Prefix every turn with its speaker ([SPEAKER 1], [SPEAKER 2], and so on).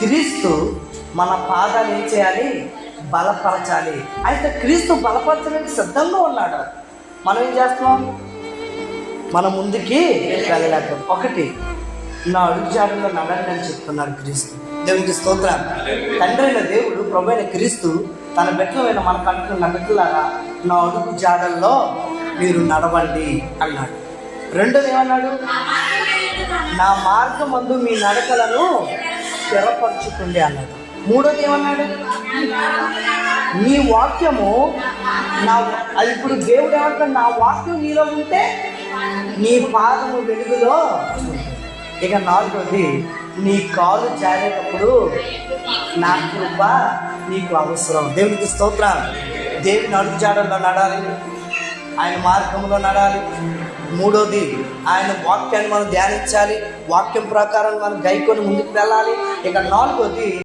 [SPEAKER 1] క్రీస్తు మన పాదాలు ఏం చేయాలి? బలపరచాలి. అయితే క్రీస్తు బలపరచడానికి సిద్ధంగా ఉన్నాడు. మనం ఏం చేస్తున్నాం? మనం ముందుకి వెళ్ళలేక ఒకటి నా అడుగుజాడల్లో నడవండి అని చెప్తున్నాడు క్రీస్తు. దేవునికి స్తోత్రం. తండ్రి అయిన దేవుడు, ప్రభు అయిన క్రీస్తు తన బిడ్డలైన మన కంటున్న బిడ్డలారా నా అడుగు జాడల్లో మీరు నడవండి అన్నాడు. రెండోది ఏమన్నాడు? నా మార్గమందు మీ నడకలను స్థిరపరచుకోండి అన్నాడు. మూడోది ఏమన్నాడు? నీ వాక్యము అది ఇప్పుడు దేవుడు ఏమంటాడు? నా వాక్యం నీలో ఉంటే నీ పాదము వెలుగులో. ఇక నాలుగోది, నీ కాలు జారేటప్పుడు నా కృప నీకు అవసరం. దేవునికి స్తోత్రం. దేవుని అడుగు జాడల్లో నడాలి, ఆయన మార్గంలో నడాలి. మూడోది, ఆయన వాక్యాన్ని మనం ధ్యానించాలి, వాక్యం ప్రకారం మనం గైకొని ముందుకు వెళ్ళాలి. ఇక నాలుగోది,